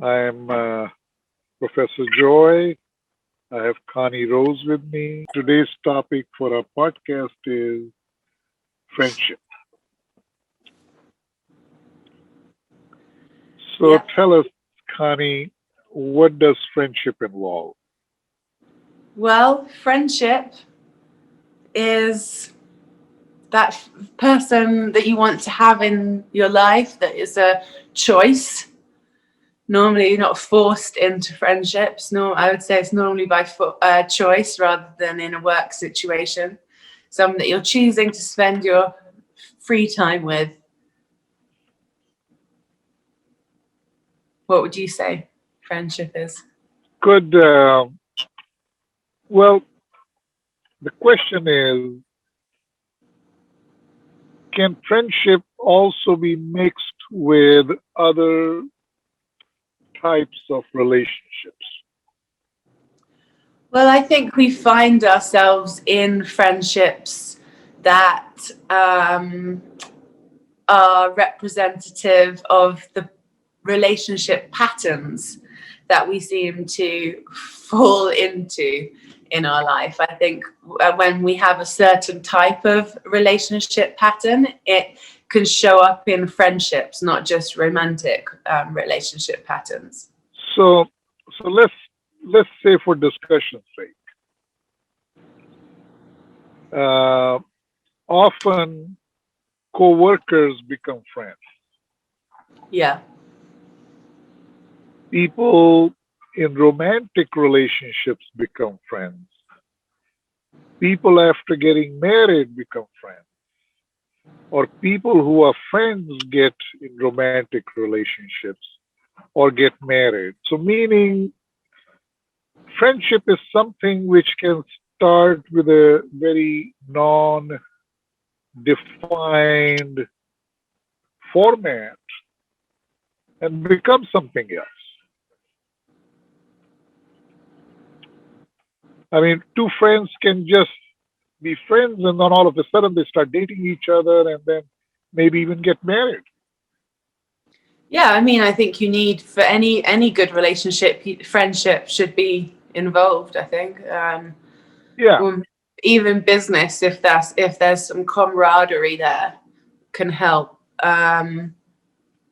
I'm Professor Joy. I have Connie Rose with me. Today's topic for our podcast is friendship. So Yep. tell us, Connie, what does friendship involve? Well, friendship is person that you want to have in your life that is a choice. Normally, you're not forced into friendships. No, I would say it's normally by choice rather than in a work situation. Someone that you're choosing to spend your free time with. What would you say friendship is? Good. Well, the question is, can friendship also be mixed with other types of relationships? Well, I think we find ourselves in friendships that are representative of the relationship patterns that we seem to fall into in our life. I think when we have a certain type of relationship pattern, it can show up in friendships, not just romantic relationship patterns. So, so let's say for discussion's sake, uh, often co-workers become friends. Yeah. People in romantic relationships become friends. People after getting married become friends. Or people who are friends get in romantic relationships or get married. So, meaning friendship is something which can start with a very non defined format and become something else. I mean, two friends can just be friends and then all of a sudden they start dating each other and then maybe even get married. Yeah, I mean, I think you need for any good relationship, friendship should be involved. I think, Yeah. or even business, if there's some camaraderie there, can help.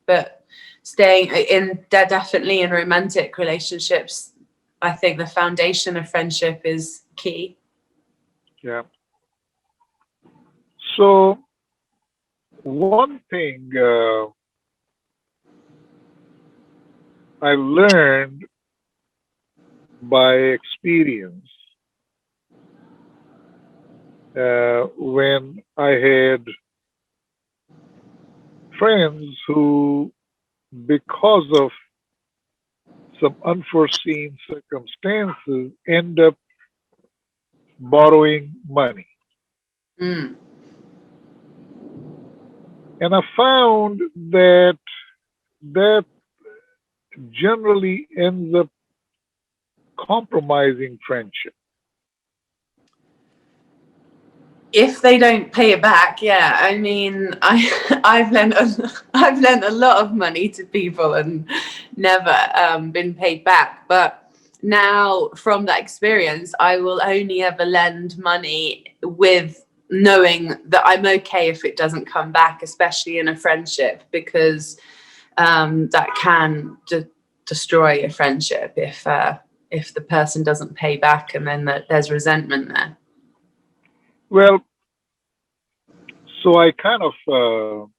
But staying in, definitely in romantic relationships, I think the foundation of friendship is key. Yeah. So, one thing I learned by experience when I had friends who, because of some unforeseen circumstances, end up borrowing money. Mm. And I found that that generally ends up compromising friendship. If they don't pay it back, yeah. I mean, I've lent a lot of money to people and never been paid back. But now, from that experience, I will only ever lend money with knowing that I'm okay if it doesn't come back, especially in a friendship, because that can destroy a friendship if the person doesn't pay back, and then there's resentment there. Well, so I kind of,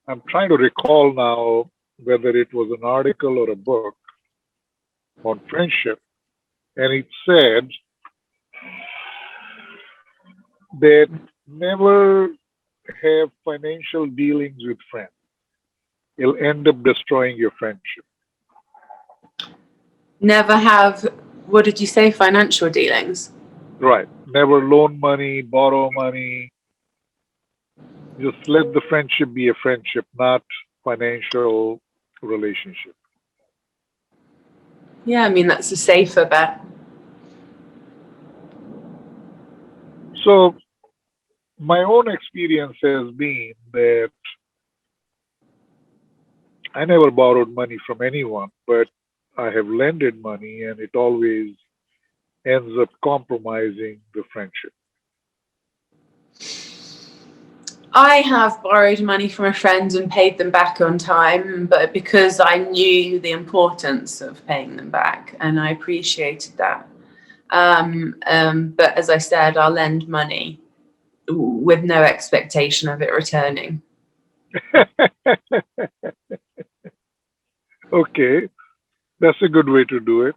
I'm trying to recall now whether it was an article or a book on friendship, and it said that never have financial dealings with friends. It'll end up destroying your friendship. Never have, what did you say, financial dealings? Right. Never loan money, borrow money. Just let the friendship be a friendship, not financial relationship. Yeah, I mean, that's a safer bet. So my own experience has been that I never borrowed money from anyone, but I have lended money and it always ends up compromising the friendship. I have borrowed money from a friend and paid them back on time, but because I knew the importance of paying them back and I appreciated that. But as I said, I'll lend money with no expectation of it returning. Okay, that's a good way to do it.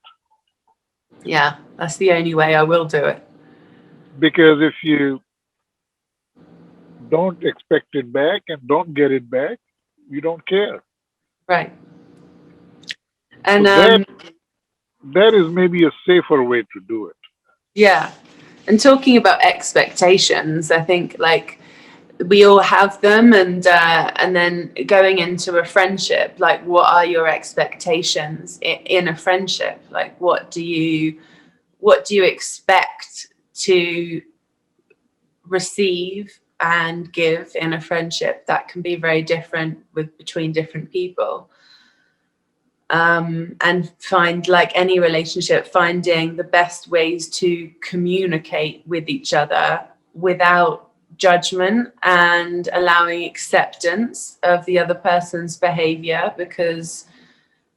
Yeah, that's the only way I will do it. Because if you don't expect it back and don't get it back, you don't care. Right. So And that is maybe a safer way to do it. yeah. And talking about expectations, I think like we all have them, and then going into a friendship, like what are your expectations in a friendship? Like what do you expect to receive and give in a friendship? That can be very different with between different people. And find, like any relationship, finding the best ways to communicate with each other without judgment and allowing acceptance of the other person's behavior, because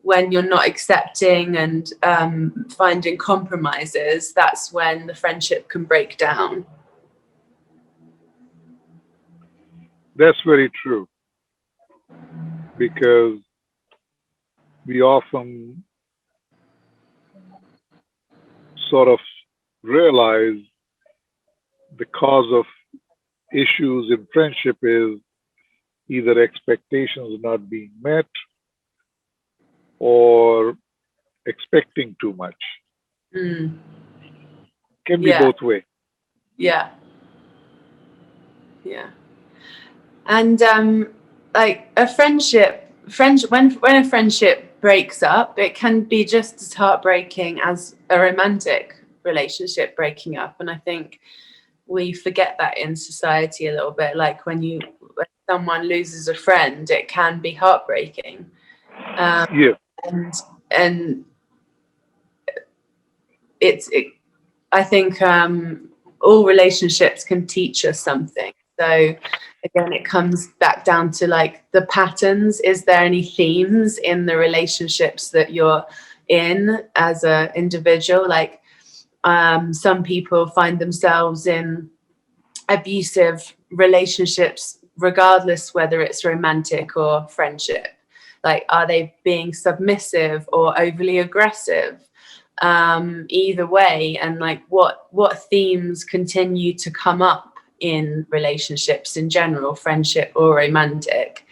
when you're not accepting and finding compromises, that's when the friendship can break down. That's very true because we often sort of realize the cause of issues in friendship is either expectations not being met or expecting too much. Mm, Can be yeah, both way. yeah, yeah. And like a when a friendship breaks up, it can be just as heartbreaking as a romantic relationship breaking up. And I think we forget that in society a little bit. Like when someone loses a friend, it can be heartbreaking. Um, Yeah. and and it I think all relationships can teach us something. So again, it comes back down to like the patterns. Is there any themes in the relationships that you're in as an individual? Like some people find themselves in abusive relationships, regardless whether it's romantic or friendship. Like, are they being submissive or overly aggressive? Either way, and like what themes continue to come up in relationships in general, friendship or romantic,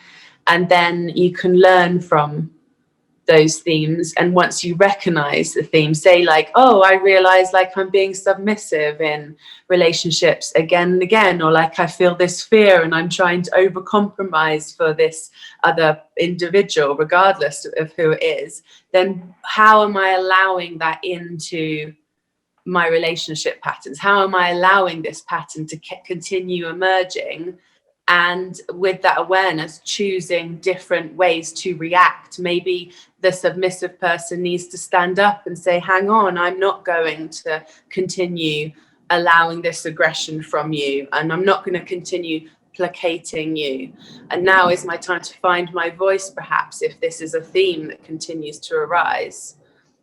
and then you can learn from those themes. And once you recognize the theme, say like, oh, I realize like I'm being submissive in relationships again and again, or like I feel this fear and I'm trying to over compromise for this other individual regardless of who it is, then how am I allowing that into my relationship patterns? How am I allowing this pattern to continue emerging? And with that awareness, choosing different ways to react. Maybe the submissive person needs to stand up and say, hang on, I'm not going to continue allowing this aggression from you, and I'm not going to continue placating you. And now is my time to find my voice, perhaps, if this is a theme that continues to arise.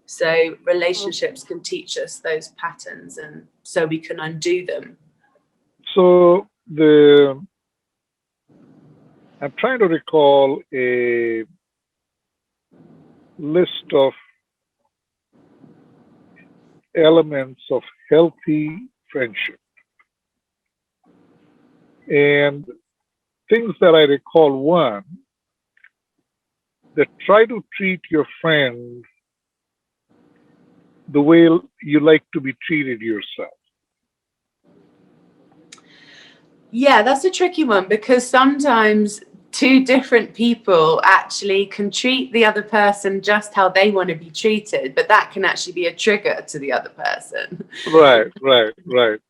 So relationships can teach us those patterns, and so we can undo them. So the I'm trying to recall a list of elements of healthy friendship. And things that I recall, one, that try to treat your friend the way you like to be treated yourself. Yeah, that's a tricky one, because sometimes two different people actually can treat the other person just how they want to be treated, but that can actually be a trigger to the other person. Right, right, right.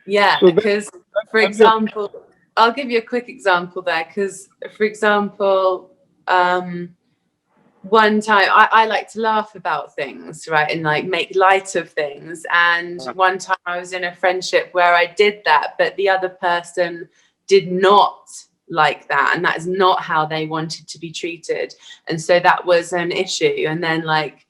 Yeah, So because, for I'm just example, I'll give you a quick example there. Because, for example, um, one time I like to laugh about things, right, and like make light of things. And one time I was in a friendship where I did that, but the other person did not like that, and that is not how they wanted to be treated. And so that was an issue. And then like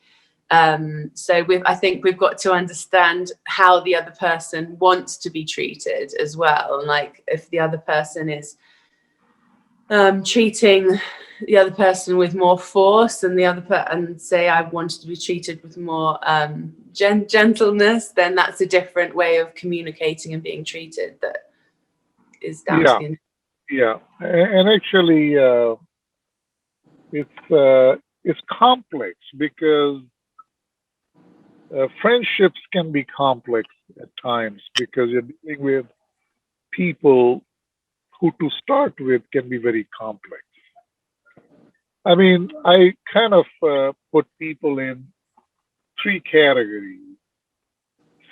so I think we've got to understand how the other person wants to be treated as well. And like if the other person is treating the other person with more force and and say I wanted to be treated with more gentleness, then that's a different way of communicating and being treated that is down to Yeah, the yeah. And actually, it's complex because friendships can be complex at times because you're dealing with people who, to start with, can be very complex. I mean, I kind of put people in three categories: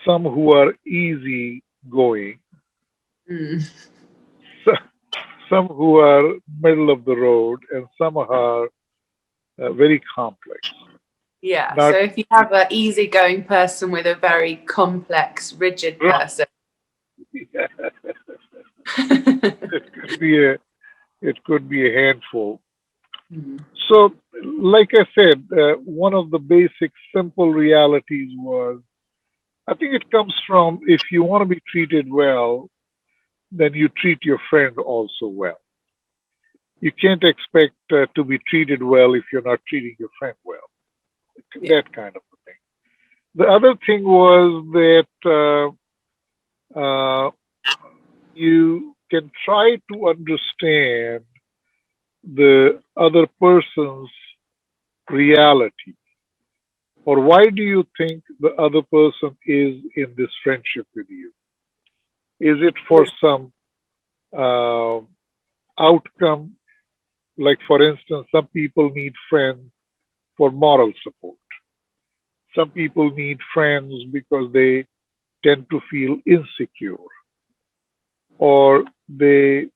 some who are easy going, mm. some who are middle of the road, and some are very complex. Yeah, so Not if you have an easygoing person with a very complex rigid person. it could be a handful. Mm. So, like I said, one of the basic simple realities was, I think it comes from, if you want to be treated well, then you treat your friend also well. You can't expect to be treated well if you're not treating your friend well. Yeah. That kind of a thing. The other thing was that uh, you can try to understand the other person's reality, or why do you think the other person is in this friendship with you? Is it for some uh, outcome? Like, for instance, some people need friends for moral support. Some people need friends because they tend to feel insecure, or they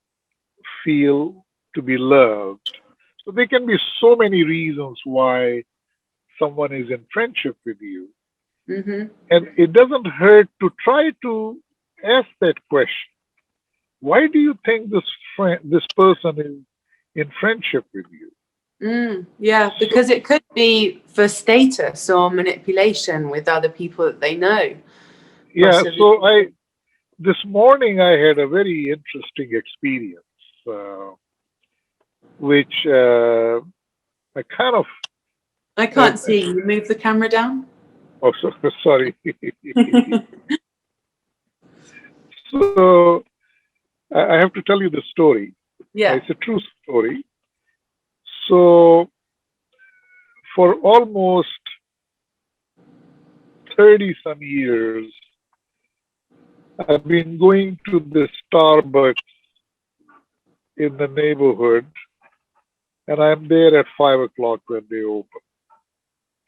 feel to be loved. So there can be so many reasons why someone is in friendship with you. Mm-hmm. And it doesn't hurt to try to ask that question. Why do you think this person is in friendship with you? Yeah, So because it could be for status or manipulation with other people that they know, yeah, possibly. so I this morning I had a very interesting experience, uh, which I kind of I uh, can't see you. Move the camera down. oh sorry. So I have to tell you the story. Yeah. It's a true story. So for almost 30 some years, I've been going to the Starbucks in the neighborhood, and I'm there at 5 o'clock when they open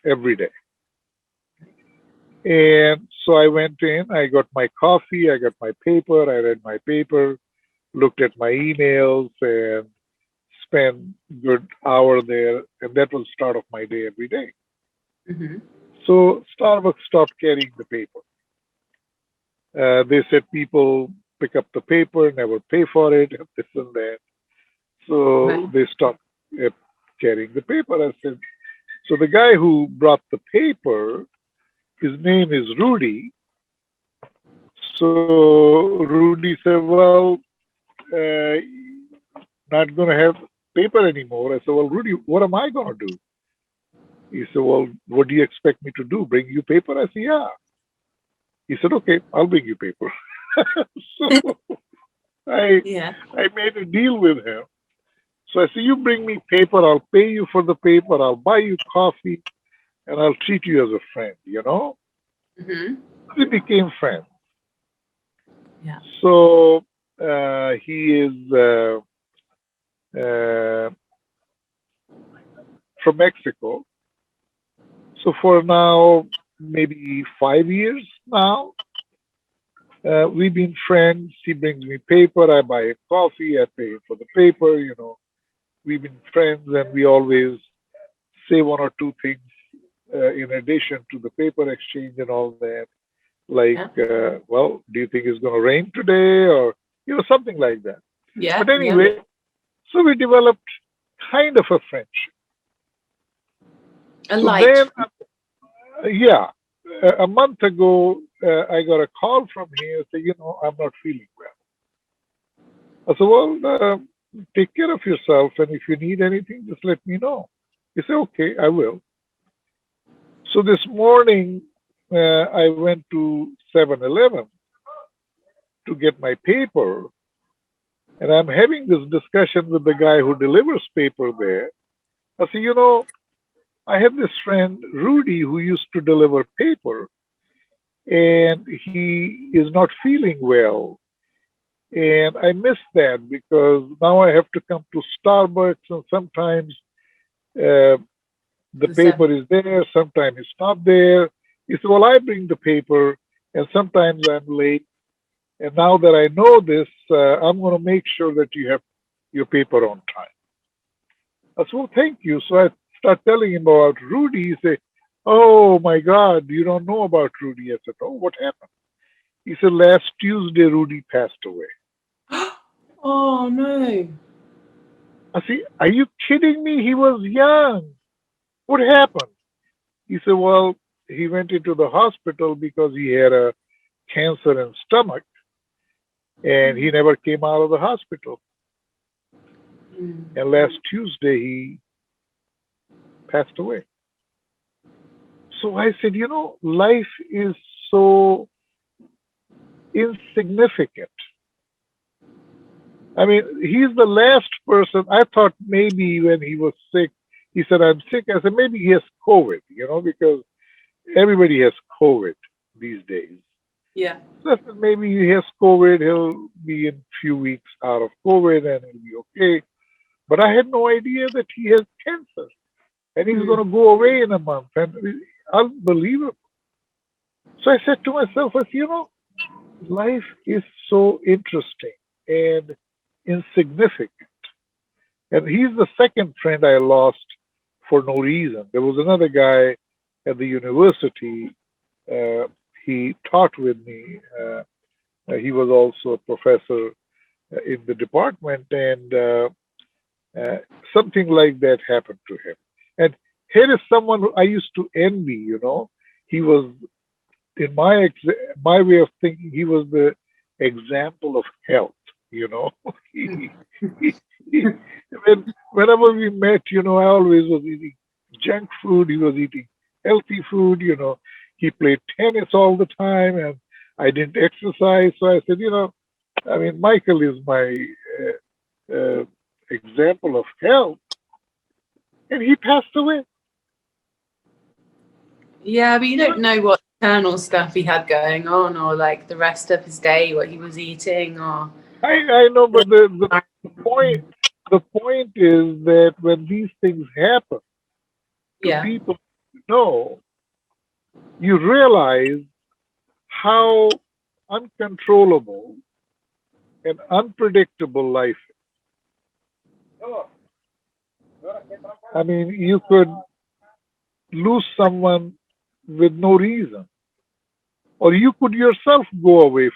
every day. And so I went in, I got my coffee, I got my paper, I read my paper, looked at my emails, and spent a good hour there. And that was the start of my day every day. Mm-hmm. So Starbucks stopped carrying the paper. They said people pick up the paper, never pay for it, this and that. Right. So they stopped uh, carrying the paper. I said, so the guy who brought the paper, his name is Rudy. So Rudy said, well, uh, not going to have paper anymore. I said, well, Rudy, what am I going to do? He said, well, what do you expect me to do? Bring you paper? I said, yeah. He said, okay, I'll bring you paper. So I, Yeah. I made a deal with him. So I said, you bring me paper, I'll pay you for the paper, I'll buy you coffee, and I'll treat you as a friend, you know? Mm-hmm. We became friends. Yeah. So he is uh, from Mexico. So for now, maybe 5 years now, we've been friends. He brings me paper, I buy a coffee, I pay for the paper, you know. We've been friends and we always say one or two things in addition to the paper exchange and all that. Like, Yeah. well, do you think it's going to rain today, or something like that. Yeah. But Yeah. anyway, so we developed kind of a friendship. A So light. then, yeah, a month ago, I got a call from him. Say, I'm not feeling well. I said, well, take care of yourself, and if you need anything, just let me know. He said, okay, I will. So this morning, I went to 7-Eleven to get my paper, and I'm having this discussion with the guy who delivers paper there. I said, I have this friend, Rudy, who used to deliver paper, and he is not feeling well. And I miss that because now I have to come to Starbucks, and sometimes uh, the The seven. paper is there, sometimes it's not there. He said, well, I bring the paper, and sometimes I'm late. And now that I know this, I'm going to make sure that you have your paper on time. I said, well, thank you. So I start telling him about Rudy. He say, oh my God, you don't know about Rudy. I said, oh, what happened? He said, last Tuesday, Rudy passed away. Oh no. I said, are you kidding me? He was young. What happened? He said, well, he went into the hospital because he had a cancer in stomach, and he never came out of the hospital. Mm. And last Tuesday, he passed away. So I said, life is so insignificant. I mean, he's the last person. I thought maybe when he was sick, he said, I'm sick. I said, maybe he has COVID, because everybody has COVID these days. Yeah. So I said, maybe he has COVID. He'll be in a few weeks out of COVID and he'll be okay. But I had no idea that he has cancer and he's going Mm. to go away in a month. And unbelievable. So I said to myself, I said, life is so interesting and insignificant. And he's the second friend I lost for no reason. There was another guy at the university. Uh, he taught with me. He was also a professor in the department, and uh, something like that happened to him. And here is someone who I used to envy. He was in my way of thinking. He was the example of health. You know, he, he, he whenever we met, I always was eating junk food. He was eating healthy food. He played tennis all the time, and I didn't exercise. So I said, I mean, Michael is my example of health, and he passed away. Yeah, but you don't know what internal stuff he had going on, or like the rest of his day, what he was eating, or I know, but point the point is that when these things happen to yeah, people you know, you realize how uncontrollable and unpredictable life is. I mean, you could lose someone with no reason, or you could yourself go away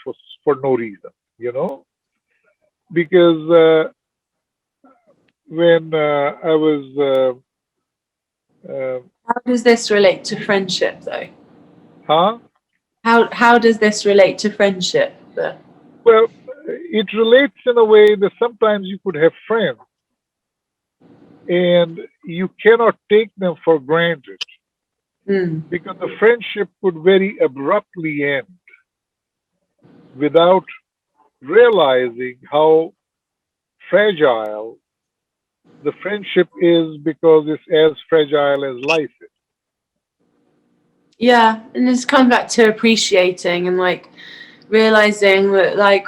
for no reason. You know, because when I was, uh, how does this relate to friendship, though? huh? How does this relate to friendship? Well, it relates in a way that sometimes you could have friends and you cannot take them for granted Mm. because the friendship could very abruptly end without realizing how fragile the friendship is because it's as fragile as life is. Yeah, and it's come back to appreciating and like realizing that like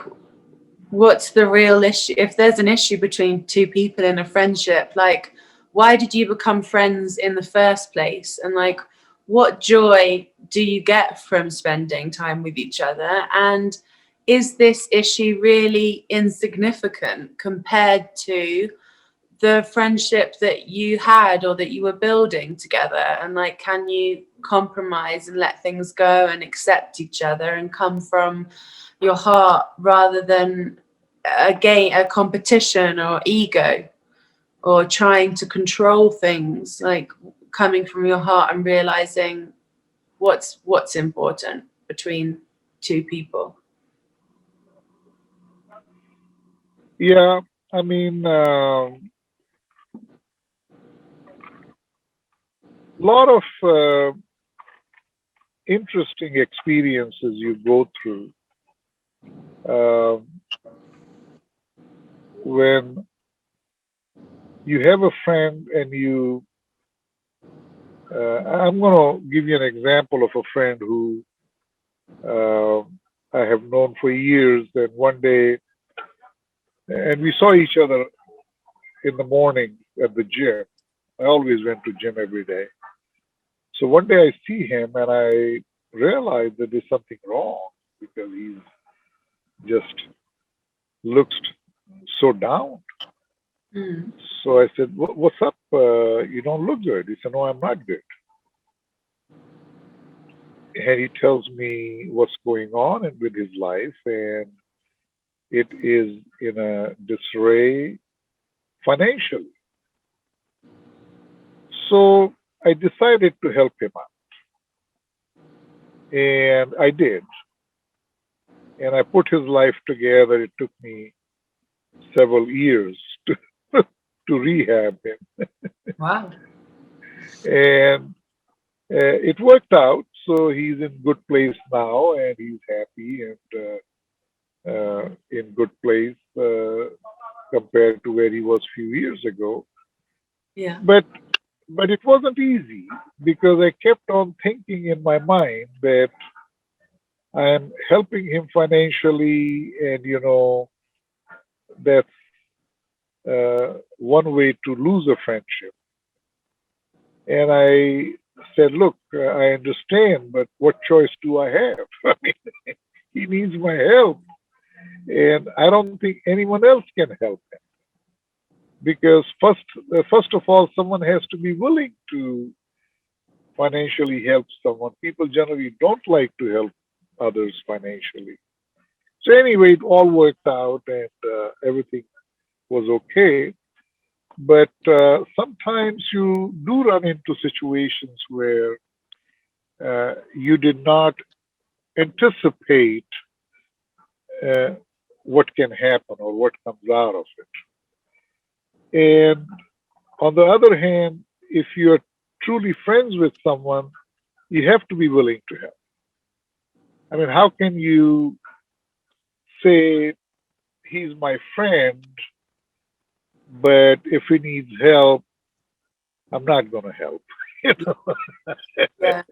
what's the real issue if there's an issue between two people in a friendship, like why did you become friends in the first place, and like what joy do you get from spending time with each other, and is this issue really insignificant compared to the friendship that you had or that you were building together, and like, can you compromise and let things go and accept each other and come from your heart rather than a competition or ego or trying to control things, like coming from your heart and realizing what's important between two people. Yeah, I mean, lot of interesting experiences you go through um, when you have a friend and you. I'm going to give you an example of a friend who uh, I have known for years. And one day, and we saw each other in the morning at the gym. I always went to gym every day. So one day I see him and I realize that there's something wrong because he's just looks so down. Mm. So I said, "What's up? You don't look good." He said, "No, I'm not good." And he tells me what's going on with his life, and it is in a disarray financially. So I decided to help him out, and I did. And I put his life together. It took me several years to to rehab him, Wow. and it worked out. So he's in good place now, and he's happy and in good place compared to where he was a few years ago. Yeah. But it wasn't easy because I kept on thinking in my mind that I am helping him financially, and that's one way to lose a friendship. And I said, "Look, I understand, but what choice do I have? I mean, he needs my help, and I don't think anyone else can help him because first of all, someone has to be willing to financially help someone. People generally don't like to help others financially. So anyway, it all worked out, and everything was okay. But sometimes you do run into situations where you did not anticipate uh, what can happen or what comes out of it. And on the other hand, if you're truly friends with someone, you have to be willing to help. I mean, how can you say he's my friend, but if he needs help, I'm not going to help? You know? Yeah.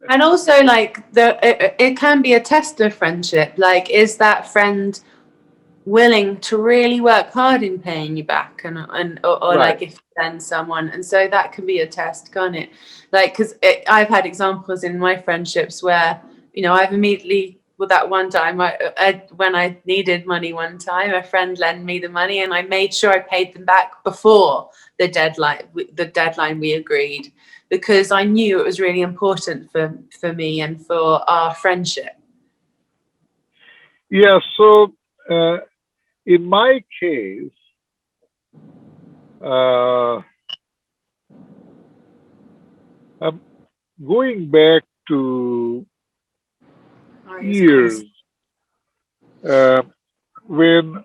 And also, like, it can be a test of friendship. Like, is that friend willing to really work hard in paying you back, or Right. like if you send someone, and so that can be a test, can't it? Like, because I've had examples in my friendships where, I've immediately, well, that one time when I needed money one time, a friend lent me the money and I made sure I paid them back before the deadline we agreed, because I knew it was really important for me and for our friendship. Yeah. So uh, in my case, uh, I'm going back to Ari's calls. years uh, when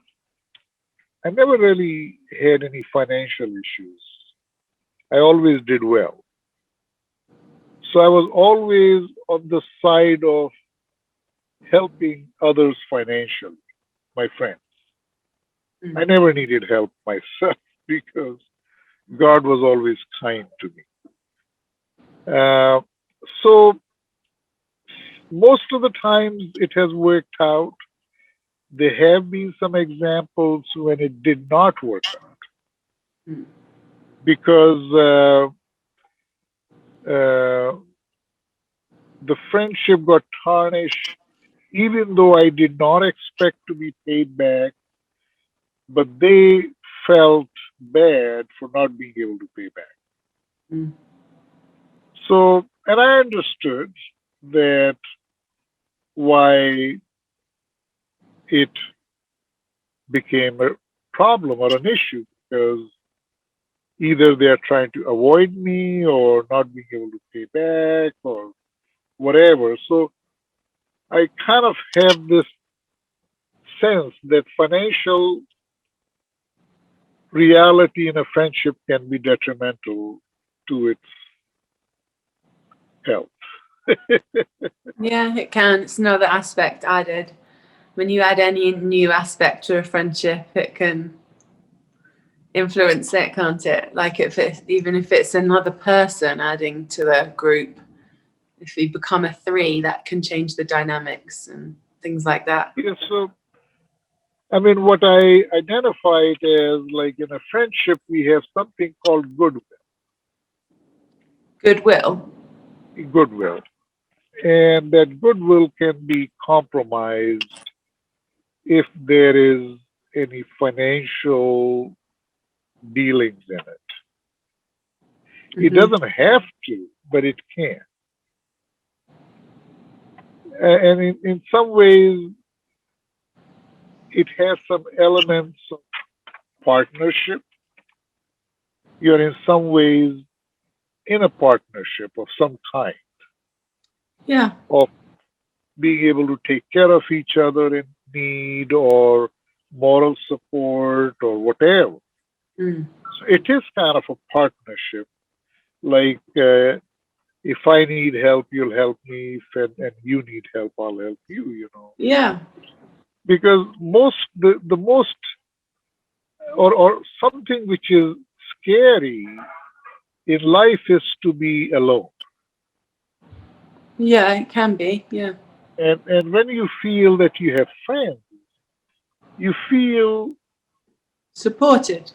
I never really had any financial issues. I always did well. So I was always on the side of helping others financially, my friends. I Mm. never needed help myself because God was always kind to me. Uh, so most of the times it has worked out. There have been some examples when it did not work out Mm. because uh, the friendship got tarnished, even though I did not expect to be paid back, but they felt bad for not being able to pay back. Mm. So, and I understood that why it became a problem or an issue because either they are trying to avoid me or not being able to pay back or whatever. So I kind of have this sense that financial reality in a friendship can be detrimental to its health. Yeah, it can. It's another aspect added. When you add any new aspect to a friendship, it can influence it, can't it? Like if it's even if it's another person adding to the group, if you become a three, that can change the dynamics and things like that. Yeah, so I mean, what I identify it as, like in a friendship, we have something called Goodwill. goodwill, and that goodwill can be compromised if there is any financial dealings in it. It Hmm. doesn't have to, but it can. And in some ways, it has some elements of partnership. You're in some ways in a partnership of some kind, Yeah. of being able to take care of each other in need or moral support or whatever. Mm. So it is kind of a partnership. Like if I need help, you'll help me. If and you need help, I'll help you. Yeah. Because the most or something which is scary in life is to be alone. Yeah, it can be. Yeah. And when you feel that you have friends, you feel Supported.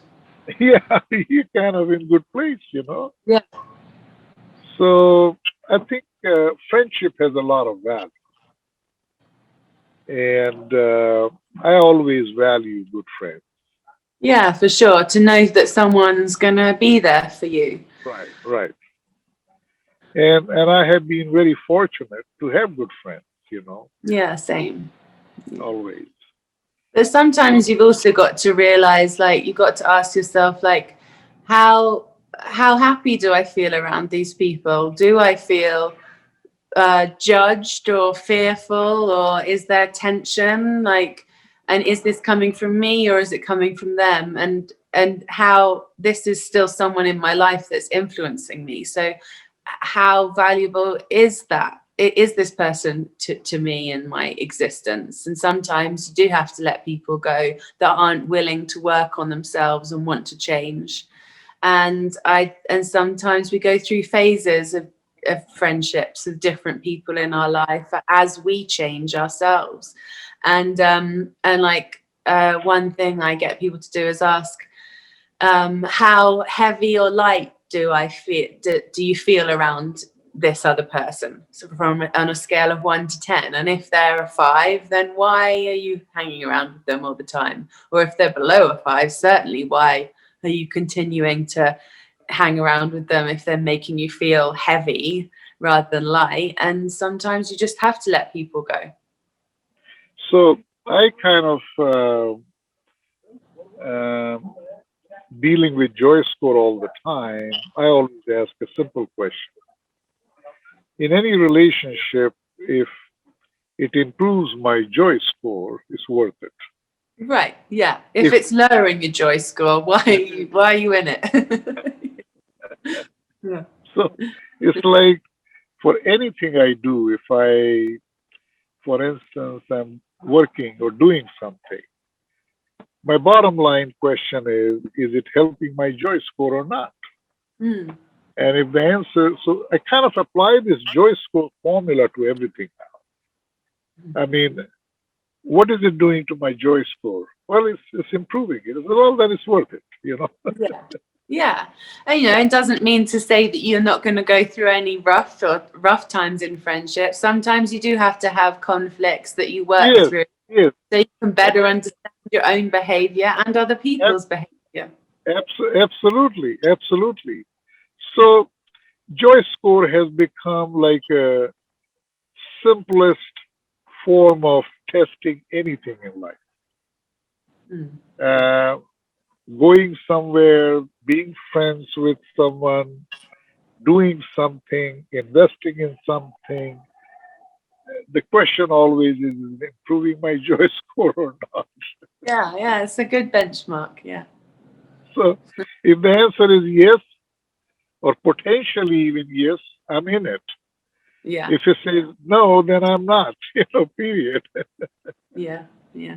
yeah, you're kind of in good place. Yeah. So I think friendship has a lot of value, and I always value good friends. Yeah, for sure. To know that someone's gonna be there for you. Right, right. And I have been very fortunate to have good friends. Yeah, same. Always. But So sometimes you've also got to realize, like, you've got to ask yourself, like, how how happy do I feel around these people? Do I feel judged or fearful, or is there tension? Like, and is this coming from me or is it coming from them? And how this is still someone in my life that's influencing me. So how valuable is that? Is this person to me in my existence? And sometimes you do have to let people go that aren't willing to work on themselves and want to change. And sometimes we go through phases of friendships of different people in our life as we change ourselves. And like one thing I get people to do is ask, how heavy or light do I feel? Do you feel around this other person? So from on a scale of 1 to 10, and if they're a 5, then why are you hanging around with them all the time? Or if they're below a 5, certainly why are you continuing to hang around with them if they're making you feel heavy rather than light? And sometimes you just have to let people go. so I kind of um, dealing with JoyScore all the time. I always ask a simple question: in any relationship, if it improves my JoyScore, it's worth it. Right, yeah. If If it's lowering your joy score, why are you in it? Yeah. so, it's like for anything I do, if I, for instance, I'm working or doing something, my bottom line question is it helping my joy score or not? Mm. And if the answer, so I kind of apply this joy score formula to everything. I mean, what is it doing to my joy score? Well, it's improving it. Well, then it's worth it. Yeah. Yeah. And it doesn't mean to say that you're not going to go through any rough times in friendship. Sometimes you do have to have conflicts that you work Yes, through yes. so you can And, better understand your own behavior and other and people's behavior. Yeah. Absolutely, absolutely. So joy score has become like a simplest form of testing anything in life. Mm. Uh, Going somewhere, being friends with someone, doing something, investing in something. The question always is it improving my joy score or not? Yeah, yeah, it's a good benchmark. Yeah. So if the answer is yes, or potentially even yes, I'm in it. Yeah. If it says no, then I'm not, period. Yeah. Yeah.